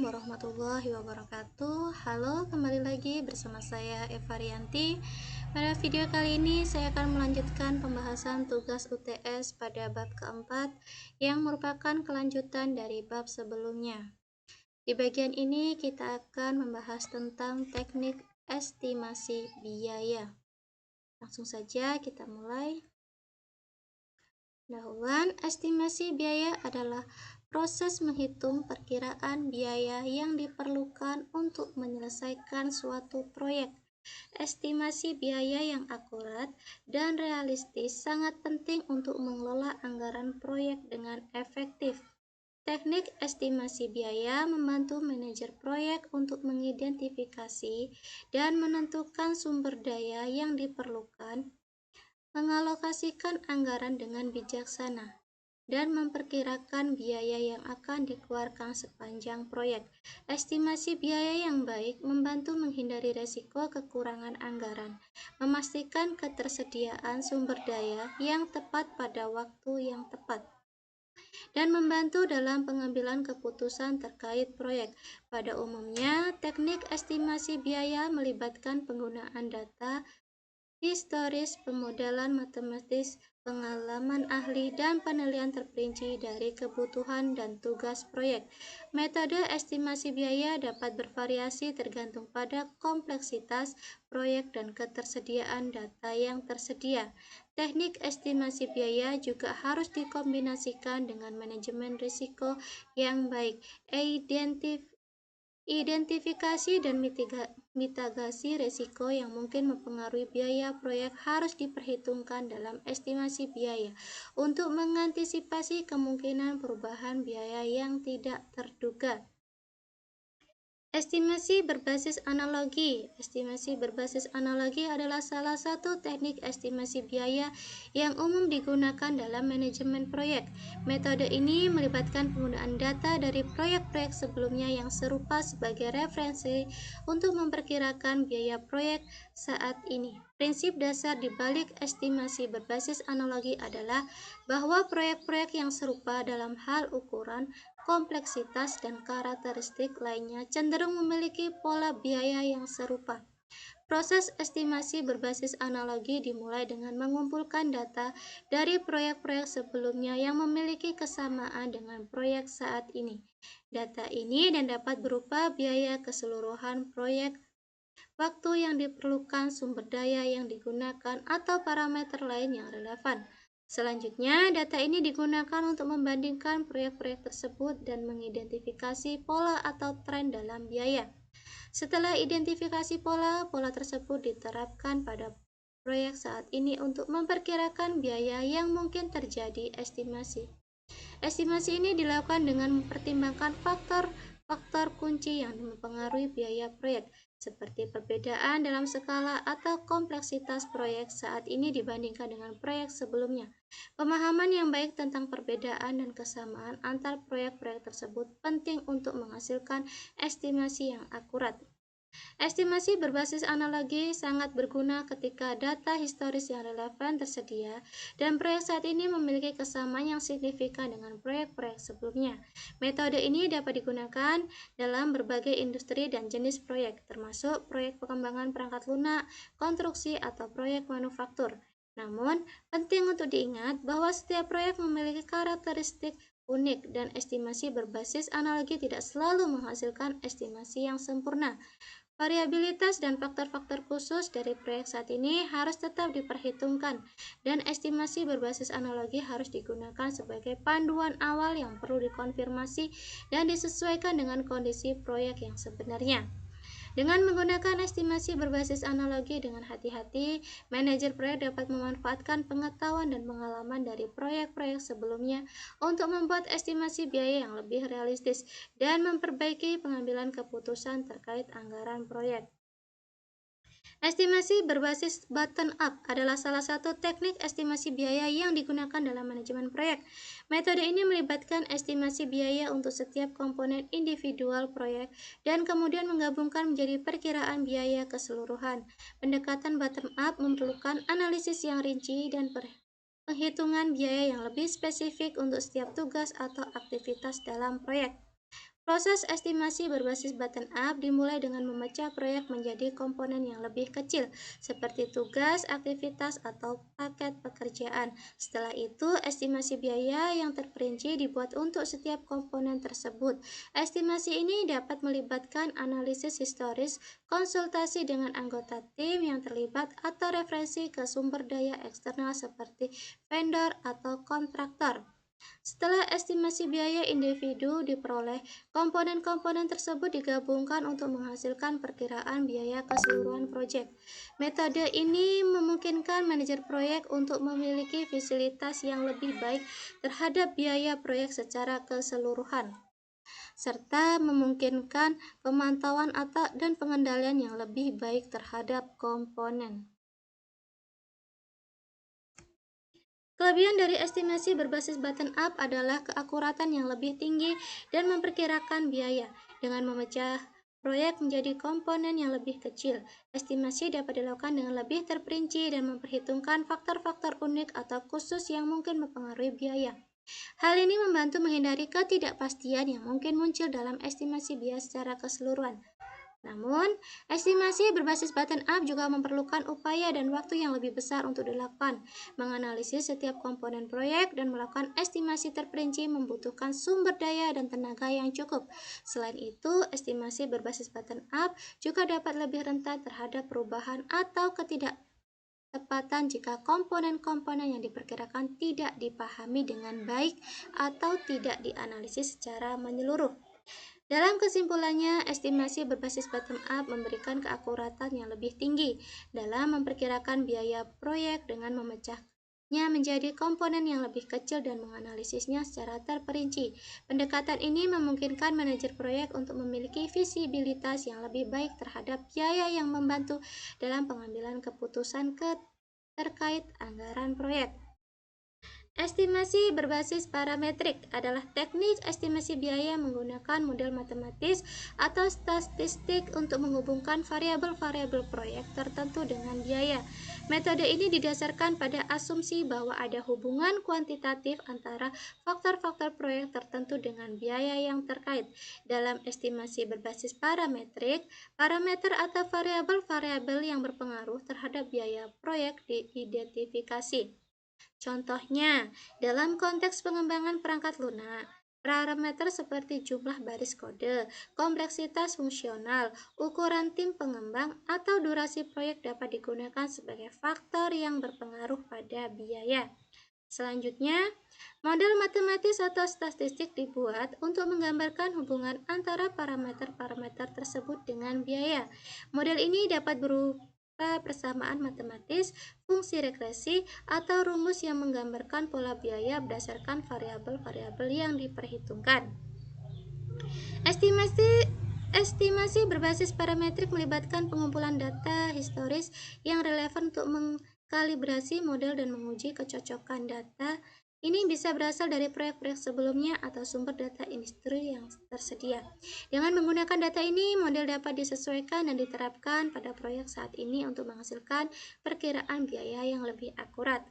warahmatullahi wabarakatuh. Halo, kembali lagi bersama saya Eva Rianti. Pada video kali ini saya akan melanjutkan pembahasan tugas UTS pada bab keempat yang merupakan kelanjutan dari bab sebelumnya. Di bagian ini kita akan membahas tentang teknik estimasi biaya. Langsung saja kita mulai. Pendahuluan, estimasi biaya adalah proses menghitung perkiraan biaya yang diperlukan untuk menyelesaikan suatu proyek. Estimasi biaya yang akurat dan realistis sangat penting untuk mengelola anggaran proyek dengan efektif. Teknik estimasi biaya membantu manajer proyek untuk mengidentifikasi dan menentukan sumber daya yang diperlukan, mengalokasikan anggaran dengan bijaksana, dan memperkirakan biaya yang akan dikeluarkan sepanjang proyek. Estimasi biaya yang baik membantu menghindari resiko kekurangan anggaran, memastikan ketersediaan sumber daya yang tepat pada waktu yang tepat, dan membantu dalam pengambilan keputusan terkait proyek. Pada umumnya, teknik estimasi biaya melibatkan penggunaan data historis, pemodelan matematis, pengalaman ahli, dan penilaian terperinci dari kebutuhan dan tugas proyek. Metode estimasi biaya dapat bervariasi tergantung pada kompleksitas proyek dan ketersediaan data yang tersedia. Teknik estimasi biaya juga harus dikombinasikan dengan manajemen risiko yang baik. Identifikasi dan mitigasi risiko yang mungkin mempengaruhi biaya proyek harus diperhitungkan dalam estimasi biaya untuk mengantisipasi kemungkinan perubahan biaya yang tidak terduga. Estimasi berbasis analogi. Estimasi berbasis analogi adalah salah satu teknik estimasi biaya yang umum digunakan dalam manajemen proyek. Metode ini melibatkan penggunaan data dari proyek-proyek sebelumnya yang serupa sebagai referensi untuk memperkirakan biaya proyek saat ini. Prinsip dasar di balik estimasi berbasis analogi adalah bahwa proyek-proyek yang serupa dalam hal ukuran, kompleksitas, dan karakteristik lainnya cenderung memiliki pola biaya yang serupa. Proses estimasi berbasis analogi dimulai dengan mengumpulkan data dari proyek-proyek sebelumnya yang memiliki kesamaan dengan proyek saat ini. Data ini dan dapat berupa biaya keseluruhan proyek, waktu yang diperlukan, sumber daya yang digunakan, atau parameter lain yang relevan. Selanjutnya, data ini digunakan untuk membandingkan proyek-proyek tersebut dan mengidentifikasi pola atau tren dalam biaya. Setelah identifikasi pola tersebut diterapkan pada proyek saat ini untuk memperkirakan biaya yang mungkin terjadi. Estimasi ini dilakukan dengan mempertimbangkan faktor kunci yang mempengaruhi biaya proyek, seperti perbedaan dalam skala atau kompleksitas proyek saat ini dibandingkan dengan proyek sebelumnya. Pemahaman yang baik tentang perbedaan dan kesamaan antar proyek-proyek tersebut penting untuk menghasilkan estimasi yang akurat. Estimasi berbasis analogi sangat berguna ketika data historis yang relevan tersedia dan proyek saat ini memiliki kesamaan yang signifikan dengan proyek-proyek sebelumnya. Metode ini dapat digunakan dalam berbagai industri dan jenis proyek, termasuk proyek pengembangan perangkat lunak, konstruksi, atau proyek manufaktur. Namun, penting untuk diingat bahwa setiap proyek memiliki karakteristik unik dan estimasi berbasis analogi tidak selalu menghasilkan estimasi yang sempurna. Variabilitas dan faktor-faktor khusus dari proyek saat ini harus tetap diperhitungkan, dan estimasi berbasis analogi harus digunakan sebagai panduan awal yang perlu dikonfirmasi dan disesuaikan dengan kondisi proyek yang sebenarnya. Dengan menggunakan estimasi berbasis analogi dengan hati-hati, manajer proyek dapat memanfaatkan pengetahuan dan pengalaman dari proyek-proyek sebelumnya untuk membuat estimasi biaya yang lebih realistis dan memperbaiki pengambilan keputusan terkait anggaran proyek. Estimasi berbasis bottom-up adalah salah satu teknik estimasi biaya yang digunakan dalam manajemen proyek. Metode ini melibatkan estimasi biaya untuk setiap komponen individual proyek dan kemudian menggabungkan menjadi perkiraan biaya keseluruhan. Pendekatan bottom-up memerlukan analisis yang rinci dan penghitungan biaya yang lebih spesifik untuk setiap tugas atau aktivitas dalam proyek. Proses estimasi berbasis bottom up dimulai dengan memecah proyek menjadi komponen yang lebih kecil, seperti tugas, aktivitas, atau paket pekerjaan. Setelah itu, estimasi biaya yang terperinci dibuat untuk setiap komponen tersebut. Estimasi ini dapat melibatkan analisis historis, konsultasi dengan anggota tim yang terlibat, atau referensi ke sumber daya eksternal seperti vendor atau kontraktor. Setelah estimasi biaya individu diperoleh, komponen-komponen tersebut digabungkan untuk menghasilkan perkiraan biaya keseluruhan proyek. Metode ini memungkinkan manajer proyek untuk memiliki fasilitas yang lebih baik terhadap biaya proyek secara keseluruhan, serta memungkinkan pemantauan dan pengendalian yang lebih baik terhadap komponen. Kelebihan dari estimasi berbasis bottom up adalah keakuratan yang lebih tinggi dan memperkirakan biaya. Dengan memecah proyek menjadi komponen yang lebih kecil, estimasi dapat dilakukan dengan lebih terperinci dan memperhitungkan faktor-faktor unik atau khusus yang mungkin mempengaruhi biaya. Hal ini membantu menghindari ketidakpastian yang mungkin muncul dalam estimasi biaya secara keseluruhan. Namun, estimasi berbasis bottom up juga memerlukan upaya dan waktu yang lebih besar untuk dilakukan. Menganalisis setiap komponen proyek dan melakukan estimasi terperinci membutuhkan sumber daya dan tenaga yang cukup. Selain itu, estimasi berbasis bottom up juga dapat lebih rentan terhadap perubahan atau ketidaktepatan jika komponen-komponen yang diperkirakan tidak dipahami dengan baik atau tidak dianalisis secara menyeluruh. Dalam kesimpulannya, estimasi berbasis bottom up memberikan keakuratan yang lebih tinggi dalam memperkirakan biaya proyek dengan memecahnya menjadi komponen yang lebih kecil dan menganalisisnya secara terperinci. Pendekatan ini memungkinkan manajer proyek untuk memiliki visibilitas yang lebih baik terhadap biaya yang membantu dalam pengambilan keputusan terkait anggaran proyek. Estimasi berbasis parametrik adalah teknik estimasi biaya menggunakan model matematis atau statistik untuk menghubungkan variabel-variabel proyek tertentu dengan biaya. Metode ini didasarkan pada asumsi bahwa ada hubungan kuantitatif antara faktor-faktor proyek tertentu dengan biaya yang terkait. Dalam estimasi berbasis parametrik, parameter atau variabel-variabel yang berpengaruh terhadap biaya proyek diidentifikasi. Contohnya, dalam konteks pengembangan perangkat lunak, parameter seperti jumlah baris kode, kompleksitas fungsional, ukuran tim pengembang, atau durasi proyek dapat digunakan sebagai faktor yang berpengaruh pada biaya. Selanjutnya, model matematis atau statistik dibuat untuk menggambarkan hubungan antara parameter-parameter tersebut dengan biaya. Model ini dapat berupa persamaan matematis, fungsi regresi, atau rumus yang menggambarkan pola biaya berdasarkan variabel-variabel yang diperhitungkan. Estimasi berbasis parametrik melibatkan pengumpulan data historis yang relevan untuk mengkalibrasi model dan menguji kecocokan data. Ini bisa berasal dari proyek-proyek sebelumnya atau sumber data industri yang tersedia. Dengan menggunakan data ini, model dapat disesuaikan dan diterapkan pada proyek saat ini untuk menghasilkan perkiraan biaya yang lebih akurat.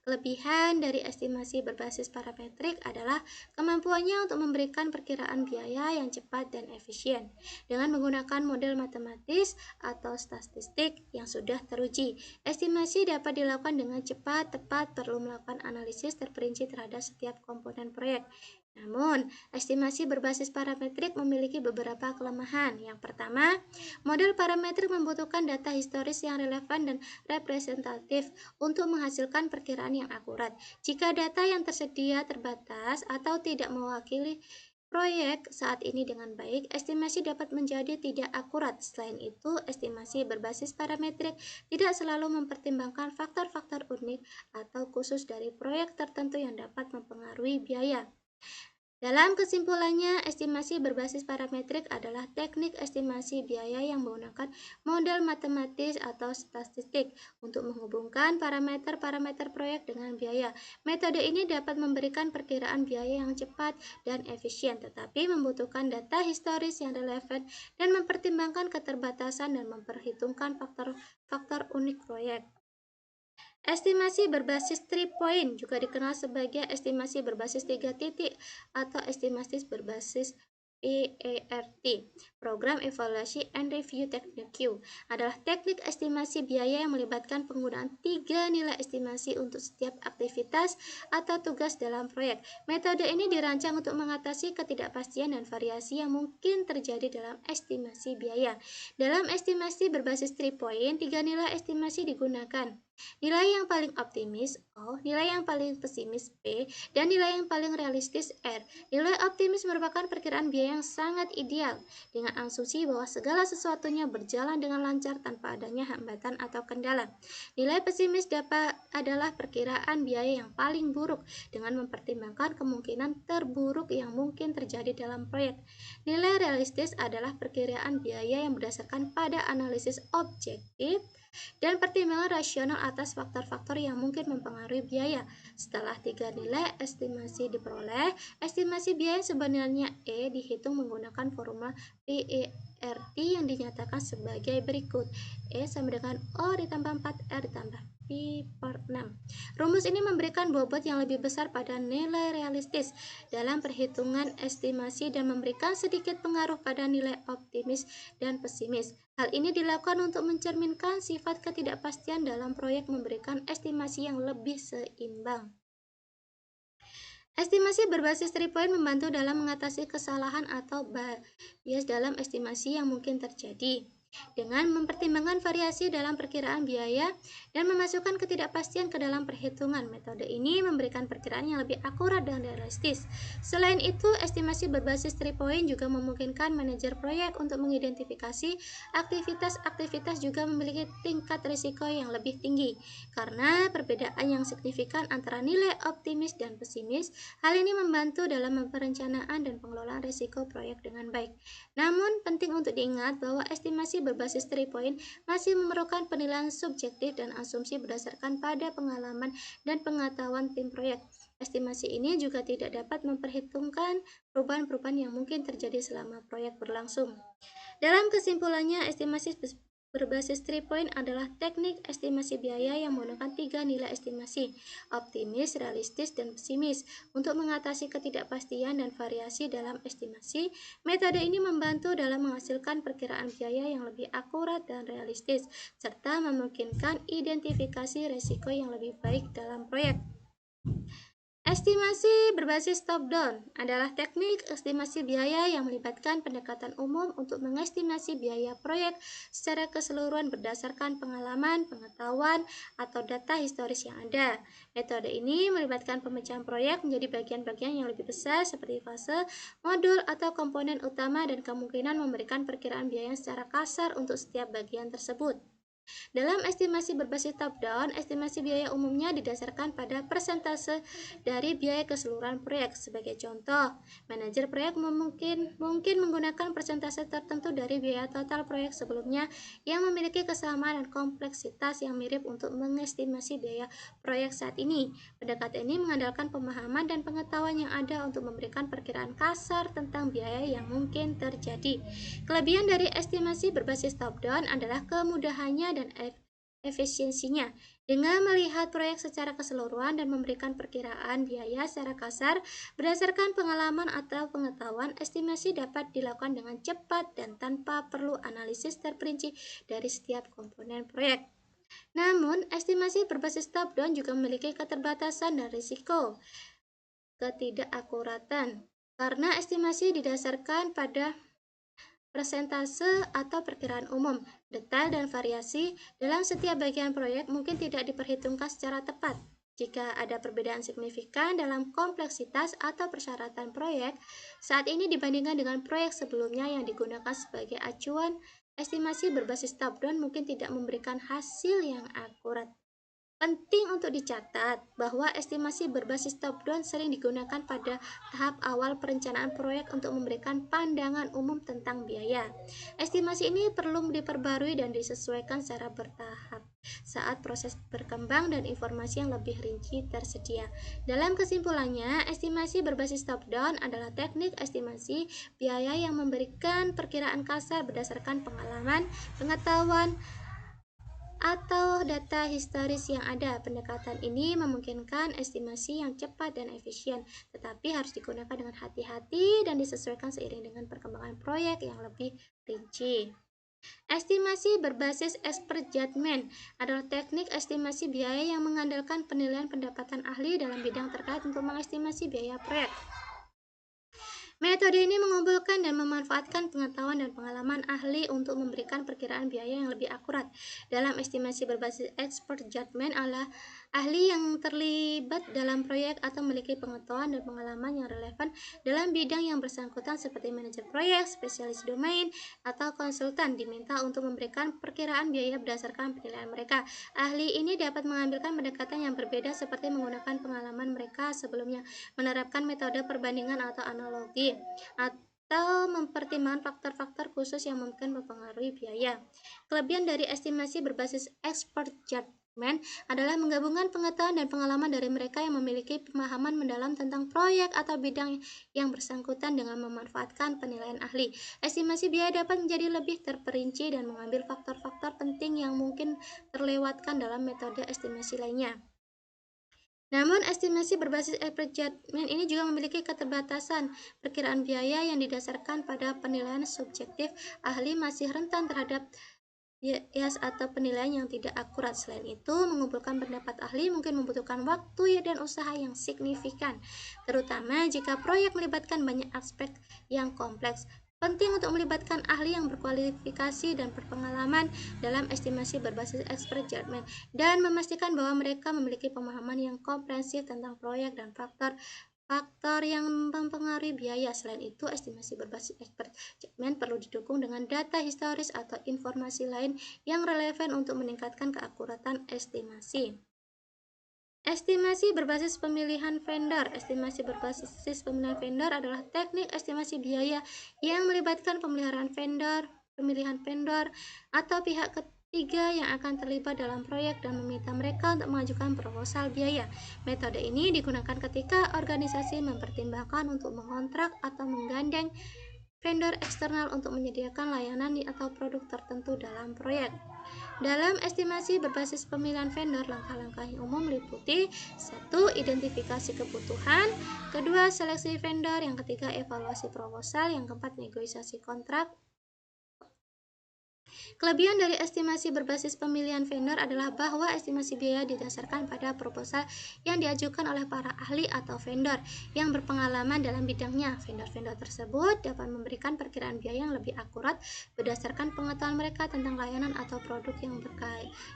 Kelebihan dari estimasi berbasis parametrik adalah kemampuannya untuk memberikan perkiraan biaya yang cepat dan efisien. Dengan menggunakan model matematis atau statistik yang sudah teruji, estimasi dapat dilakukan dengan cepat, tepat, perlu melakukan analisis terperinci terhadap setiap komponen proyek. Namun, estimasi berbasis parametrik memiliki beberapa kelemahan. Yang pertama, model parametrik membutuhkan data historis yang relevan dan representatif untuk menghasilkan perkiraan yang akurat. Jika data yang tersedia terbatas atau tidak mewakili proyek saat ini dengan baik, estimasi dapat menjadi tidak akurat. Selain itu, estimasi berbasis parametrik tidak selalu mempertimbangkan faktor-faktor unik atau khusus dari proyek tertentu yang dapat mempengaruhi biaya. Dalam kesimpulannya, estimasi berbasis parametrik adalah teknik estimasi biaya yang menggunakan model matematis atau statistik untuk menghubungkan parameter-parameter proyek dengan biaya. Metode ini dapat memberikan perkiraan biaya yang cepat dan efisien, tetapi membutuhkan data historis yang relevan dan mempertimbangkan keterbatasan dan memperhitungkan faktor-faktor unik proyek. Estimasi berbasis 3-point juga dikenal sebagai estimasi berbasis 3 titik atau estimasi berbasis PERT, Program Evaluation and Review Technique, adalah teknik estimasi biaya yang melibatkan penggunaan 3 nilai estimasi untuk setiap aktivitas atau tugas dalam proyek. Metode ini dirancang untuk mengatasi ketidakpastian dan variasi yang mungkin terjadi dalam estimasi biaya. Dalam estimasi berbasis 3 point, 3 nilai estimasi digunakan. Nilai yang paling optimis O, nilai yang paling pesimis P, dan nilai yang paling realistis R. Nilai optimis merupakan perkiraan biaya yang sangat ideal, dengan asumsi bahwa segala sesuatunya berjalan dengan lancar tanpa adanya hambatan atau kendala. Nilai pesimis adalah perkiraan biaya yang paling buruk, dengan mempertimbangkan kemungkinan terburuk yang mungkin terjadi dalam proyek. Nilai realistis adalah perkiraan biaya yang berdasarkan pada analisis objektif dan pertimbangan rasional atas faktor-faktor yang mungkin mempengaruhi biaya. Setelah 3 nilai estimasi diperoleh, estimasi biaya sebenarnya E dihitung menggunakan formula PERT yang dinyatakan sebagai berikut. E sama dengan O ditambah 4R ditambah P per 6. Rumus ini memberikan bobot yang lebih besar pada nilai realistis dalam perhitungan estimasi dan memberikan sedikit pengaruh pada nilai optimis dan pesimis. Hal ini dilakukan untuk mencerminkan sifat ketidakpastian dalam proyek, memberikan estimasi yang lebih seimbang. Estimasi berbasis 3 point membantu dalam mengatasi kesalahan atau bias dalam estimasi yang mungkin terjadi, dengan mempertimbangkan variasi dalam perkiraan biaya dan memasukkan ketidakpastian ke dalam perhitungan. Metode ini memberikan perkiraan yang lebih akurat dan realistis. Selain itu, estimasi berbasis 3 point juga memungkinkan manajer proyek untuk mengidentifikasi aktivitas juga memiliki tingkat risiko yang lebih tinggi. Karena perbedaan yang signifikan antara nilai optimis dan pesimis, hal ini membantu dalam perencanaan dan pengelolaan risiko proyek dengan baik. Namun, penting untuk diingat bahwa estimasi berbasis 3 point masih memerlukan penilaian subjektif dan asumsi berdasarkan pada pengalaman dan pengetahuan tim proyek. Estimasi ini juga tidak dapat memperhitungkan perubahan-perubahan yang mungkin terjadi selama proyek berlangsung. Dalam kesimpulannya, estimasi berbasis 3 point adalah teknik estimasi biaya yang menggunakan 3 nilai estimasi, optimis, realistis, dan pesimis, untuk mengatasi ketidakpastian dan variasi dalam estimasi. Metode ini membantu dalam menghasilkan perkiraan biaya yang lebih akurat dan realistis, serta memungkinkan identifikasi risiko yang lebih baik dalam proyek. Estimasi berbasis top-down adalah teknik estimasi biaya yang melibatkan pendekatan umum untuk mengestimasi biaya proyek secara keseluruhan berdasarkan pengalaman, pengetahuan, atau data historis yang ada. Metode ini melibatkan pemecahan proyek menjadi bagian-bagian yang lebih besar seperti fase, modul, atau komponen utama, dan kemungkinan memberikan perkiraan biaya secara kasar untuk setiap bagian tersebut. Dalam estimasi berbasis top-down, estimasi biaya umumnya didasarkan pada persentase dari biaya keseluruhan proyek. Sebagai contoh, manajer proyek mungkin menggunakan persentase tertentu dari biaya total proyek sebelumnya yang memiliki kesamaan dan kompleksitas yang mirip untuk mengestimasi biaya proyek saat ini. Pendekatan ini mengandalkan pemahaman dan pengetahuan yang ada untuk memberikan perkiraan kasar tentang biaya yang mungkin terjadi. Kelebihan dari estimasi berbasis top-down adalah kemudahannya dan efisiensinya. Dengan melihat proyek secara keseluruhan dan memberikan perkiraan biaya secara kasar berdasarkan pengalaman atau pengetahuan, estimasi dapat dilakukan dengan cepat dan tanpa perlu analisis terperinci dari setiap komponen proyek. Namun, estimasi berbasis top-down juga memiliki keterbatasan dan risiko ketidakakuratan, karena estimasi didasarkan pada persentase atau perkiraan umum. Detail dan variasi dalam setiap bagian proyek mungkin tidak diperhitungkan secara tepat. Jika ada perbedaan signifikan dalam kompleksitas atau persyaratan proyek saat ini dibandingkan dengan proyek sebelumnya yang digunakan sebagai acuan, estimasi berbasis top-down mungkin tidak memberikan hasil yang akurat. Penting untuk dicatat bahwa estimasi berbasis top-down sering digunakan pada tahap awal perencanaan proyek untuk memberikan pandangan umum tentang biaya. Estimasi ini perlu diperbarui dan disesuaikan secara bertahap saat proses berkembang dan informasi yang lebih rinci tersedia. Dalam kesimpulannya, estimasi berbasis top-down adalah teknik estimasi biaya yang memberikan perkiraan kasar berdasarkan pengalaman, pengetahuan, atau data historis yang ada. Pendekatan ini memungkinkan estimasi yang cepat dan efisien, tetapi harus digunakan dengan hati-hati dan disesuaikan seiring dengan perkembangan proyek yang lebih rinci. Estimasi berbasis expert judgment adalah teknik estimasi biaya yang mengandalkan penilaian pendapatan ahli dalam bidang terkait untuk mengestimasi biaya proyek. Metode ini mengumpulkan dan memanfaatkan pengetahuan dan pengalaman ahli untuk memberikan perkiraan biaya yang lebih akurat. Dalam estimasi berbasis expert judgment adalah ahli yang terlibat dalam proyek atau memiliki pengetahuan dan pengalaman yang relevan dalam bidang yang bersangkutan seperti manajer proyek, spesialis domain, atau konsultan diminta untuk memberikan perkiraan biaya berdasarkan penilaian mereka. Ahli ini dapat mengambilkan pendekatan yang berbeda seperti menggunakan pengalaman mereka sebelumnya, menerapkan metode perbandingan atau analogi, atau mempertimbangkan faktor-faktor khusus yang mungkin mempengaruhi biaya. Kelebihan dari estimasi berbasis expert judgment adalah menggabungkan pengetahuan dan pengalaman dari mereka yang memiliki pemahaman mendalam tentang proyek atau bidang yang bersangkutan dengan memanfaatkan penilaian ahli. Estimasi biaya dapat menjadi lebih terperinci dan mengambil faktor-faktor penting yang mungkin terlewatkan dalam metode estimasi lainnya. Namun, estimasi berbasis expert judgment ini juga memiliki keterbatasan. Perkiraan biaya yang didasarkan pada penilaian subjektif ahli masih rentan terhadap bias atau penilaian yang tidak akurat. Selain itu, mengumpulkan pendapat ahli mungkin membutuhkan waktu dan usaha yang signifikan, terutama jika proyek melibatkan banyak aspek yang kompleks. Penting untuk melibatkan ahli yang berkualifikasi dan berpengalaman dalam estimasi berbasis expert judgment dan memastikan bahwa mereka memiliki pemahaman yang komprehensif tentang proyek dan faktor yang mempengaruhi biaya. Selain itu, estimasi berbasis expert judgment perlu didukung dengan data historis atau informasi lain yang relevan untuk meningkatkan keakuratan estimasi. Estimasi berbasis pemilihan vendor. Estimasi berbasis pemilihan vendor adalah teknik estimasi biaya yang melibatkan pemilihan vendor atau pihak ketiga yang akan terlibat dalam proyek dan meminta mereka untuk mengajukan proposal biaya. Metode ini digunakan ketika organisasi mempertimbangkan untuk mengontrak atau menggandeng vendor eksternal untuk menyediakan layanan atau produk tertentu dalam proyek. Dalam estimasi berbasis pemilihan vendor, langkah-langkah yang umum meliputi 1. Identifikasi kebutuhan, 2. Seleksi vendor, yang ketiga evaluasi proposal, yang keempat negosiasi kontrak. Kelebihan dari estimasi berbasis pemilihan vendor adalah bahwa estimasi biaya didasarkan pada proposal yang diajukan oleh para ahli atau vendor yang berpengalaman dalam bidangnya. Vendor-vendor tersebut dapat memberikan perkiraan biaya yang lebih akurat berdasarkan pengetahuan mereka tentang layanan atau produk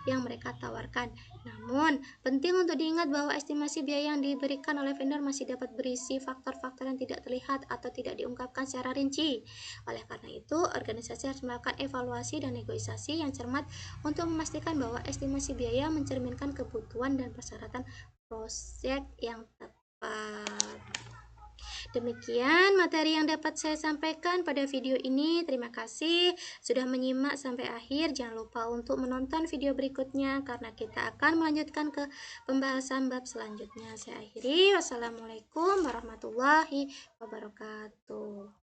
yang mereka tawarkan. Namun, penting untuk diingat bahwa estimasi biaya yang diberikan oleh vendor masih dapat berisi faktor-faktor yang tidak terlihat atau tidak diungkapkan secara rinci. Oleh karena itu, organisasi harus melakukan evaluasi dan negosiasi yang cermat untuk memastikan bahwa estimasi biaya mencerminkan kebutuhan dan persyaratan proyek yang tepat. Demikian materi yang dapat saya sampaikan pada video ini. Terima kasih sudah menyimak sampai akhir. Jangan lupa untuk menonton video berikutnya karena kita akan melanjutkan ke pembahasan bab selanjutnya. Saya akhiri. Wassalamualaikum warahmatullahi wabarakatuh.